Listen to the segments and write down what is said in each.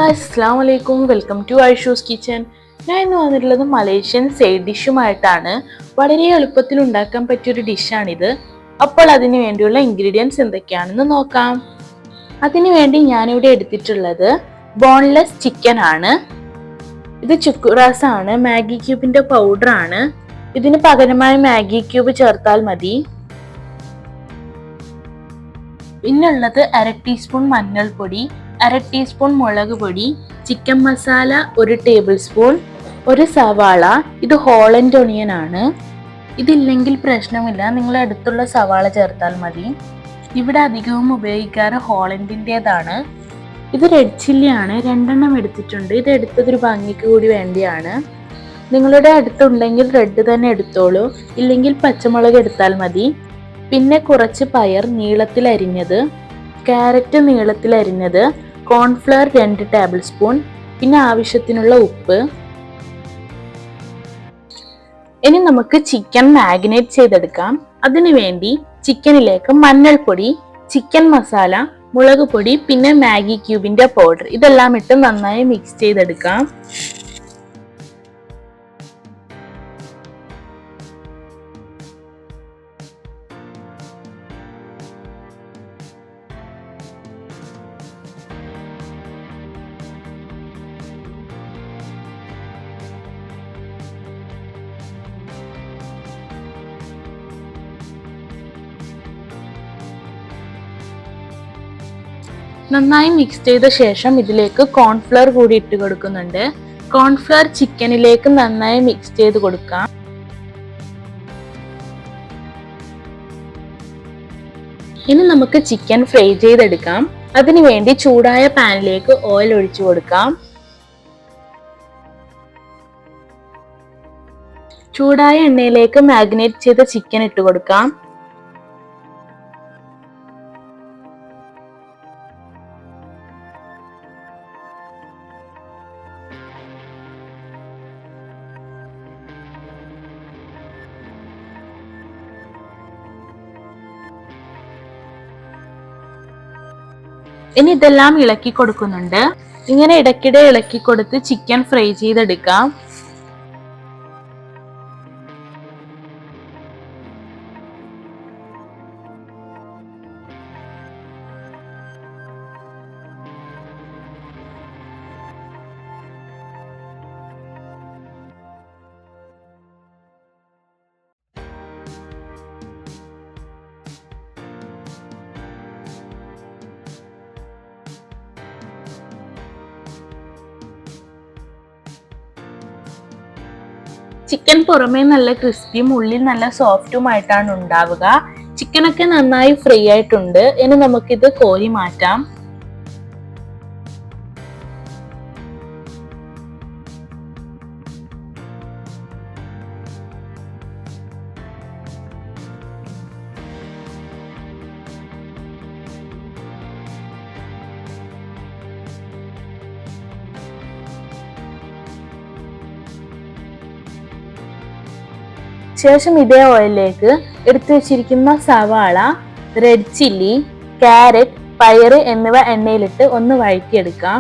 Guys, അസ്സലാമു അലൈക്കും. Welcome to Aishu's kitchen. ഞാൻ ഇന്ന് വന്നിട്ടുള്ളത് മലേഷ്യൻ സൈഡ് ഡിഷുമായിട്ടാണ്. വളരെ എളുപ്പത്തിൽ ഉണ്ടാക്കാൻ പറ്റിയൊരു ഡിഷാണിത്. അപ്പോൾ അതിന് വേണ്ടിയുള്ള ഇൻഗ്രീഡിയൻസ് എന്തൊക്കെയാണെന്ന് നോക്കാം. അതിനു വേണ്ടി ഞാനിവിടെ എടുത്തിട്ടുള്ളത് ബോൺലെസ് ചിക്കൻ ആണ്. ഇത് ചുക്കുറാസ് ആണ്, മാഗി ക്യൂബിന്റെ പൗഡർ ആണ്. ഇതിന് പകരമായി മാഗി ക്യൂബ് ചേർത്താൽ മതി. പിന്നുള്ളത് 1/2 ടീസ്പൂൺ മഞ്ഞൾപ്പൊടി, 1/2 ടീസ്പൂൺ മുളക് പൊടി, ചിക്കൻ മസാല 1 ടേബിൾ സ്പൂൺ, ഒരു സവാള. ഇത് ഹോളൻഡ് ഒണിയൻ ആണ്. ഇതില്ലെങ്കിൽ പ്രശ്നമില്ല, നിങ്ങൾ അടുത്തുള്ള സവാള ചേർത്താൽ മതി. ഇവിടെ അധികവും ഉപയോഗിക്കാറ് ഹോളൻഡിൻ്റെതാണ്. ഇത് റെഡ് ചില്ലി ആണ്, 2 എണ്ണം എടുത്തിട്ടുണ്ട്. ഇത് എടുത്തതൊരു ഭംഗിക്ക് കൂടി വേണ്ടിയാണ്. നിങ്ങളുടെ അടുത്തുണ്ടെങ്കിൽ റെഡ് തന്നെ എടുത്തോളൂ, ഇല്ലെങ്കിൽ പച്ചമുളക് എടുത്താൽ മതി. പിന്നെ കുറച്ച് പയർ നീളത്തിൽ അരിഞ്ഞത്, ക്യാരറ്റ് നീളത്തിൽ അരിഞ്ഞത്, കോൺഫ്ലവർ 2 ടേബിൾ സ്പൂൺ, പിന്നെ ആവശ്യത്തിനുള്ള ഉപ്പ്. ഇനി നമുക്ക് ചിക്കൻ മാഗ്നേറ്റ് ചെയ്തെടുക്കാം. അതിനുവേണ്ടി ചിക്കനിലേക്ക് മഞ്ഞൾപ്പൊടി, ചിക്കൻ മസാല, മുളക് പൊടി, പിന്നെ മാഗി ക്യൂബിന്റെ പൗഡർ ഇതെല്ലാം ഇട്ട് നന്നായി മിക്സ് ചെയ്തെടുക്കാം. നന്നായി മിക്സ് ചെയ്ത ശേഷം ഇതിലേക്ക് കോൺഫ്ലവർ കൂടി ഇട്ട് കൊടുക്കുന്നുണ്ട്. കോൺഫ്ലവർ ചിക്കനിലേക്ക് നന്നായി മിക്സ് ചെയ്ത് കൊടുക്കാം. ഇനി നമുക്ക് ചിക്കൻ ഫ്രൈ ചെയ്തെടുക്കാം. അതിനുവേണ്ടി ചൂടായ പാനിലേക്ക് ഓയിൽ ഒഴിച്ചു കൊടുക്കാം. ചൂടായ എണ്ണയിലേക്ക് മാഗ്നേറ്റ് ചെയ്ത ചിക്കൻ ഇട്ട് കൊടുക്കാം. ഇനി ഇതെല്ലാം ഇളക്കി കൊടുക്കുന്നുണ്ട്. ഇങ്ങനെ ഇടയ്ക്കിടെ ഇളക്കി കൊടുത്ത് ചിക്കൻ ഫ്രൈ ചെയ്തെടുക്കാം. ചിക്കൻ പുറമേ നല്ല ക്രിസ്പിയും ഉള്ളിൽ നല്ല സോഫ്റ്റുമായിട്ടാണ് ഉണ്ടാവുക. ചിക്കനൊക്കെ നന്നായി ഫ്രൈ ആയിട്ടുണ്ട്. ഇനി നമുക്കിത് കോരി മാറ്റാം. ശേഷം ഇതേ ഓയിലിലേക്ക് എടുത്തു വെച്ചിരിക്കുന്ന സവാള, റെഡ് ചില്ലി, ക്യാരറ്റ്, പയറ് എന്നിവ എണ്ണയിലിട്ട് ഒന്ന് വഴറ്റിയെടുക്കാം.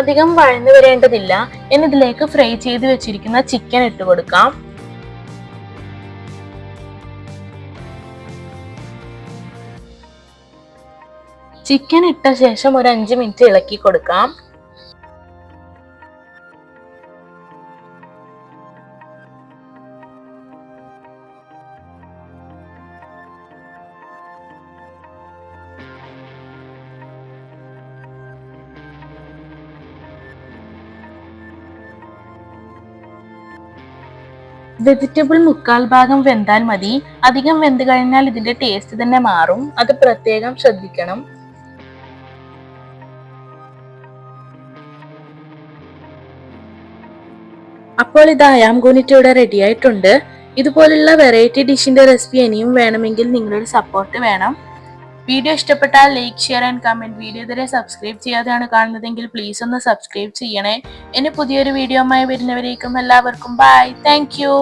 അധികം വഴന്നു വരേണ്ടതില്ല. എന്നിതിലേക്ക് ഫ്രൈ ചെയ്ത് വെച്ചിരിക്കുന്ന ചിക്കൻ ഇട്ട് കൊടുക്കാം. ചിക്കൻ ഇട്ട ശേഷം ഒരു 5 മിനിറ്റ് ഇളക്കി കൊടുക്കാം. വെജിറ്റബിൾ മുക്കാൽ ഭാഗം വെന്താൽ മതി. അധികം വെന്ത് കഴിഞ്ഞാൽ ഇതിന്റെ ടേസ്റ്റ് തന്നെ മാറും. അത് പ്രത്യേകം ശ്രദ്ധിക്കണം. അപ്പോൾ ഇത് അയാംകൂനിറ്റ് ഇവിടെ റെഡി ആയിട്ടുണ്ട്. ഇതുപോലുള്ള വെറൈറ്റി ഡിഷിന്റെ റെസിപ്പി ഇനിയും വേണമെങ്കിൽ നിങ്ങളുടെ സപ്പോർട്ട് വേണം. വീഡിയോ ഇഷ്ടപ്പെട്ടാൽ like, share and comment. Video ഇതുവരെ സബ്സ്ക്രൈബ് ചെയ്യാതെയാണ് കാണുന്നതെങ്കിൽ പ്ലീസ് ഒന്ന് സബ്സ്ക്രൈബ് ചെയ്യണേ. ഇനി പുതിയൊരു വീഡിയോയുമായി വരുന്നവരേക്കും എല്ലാവർക്കും ബൈ. Thank you.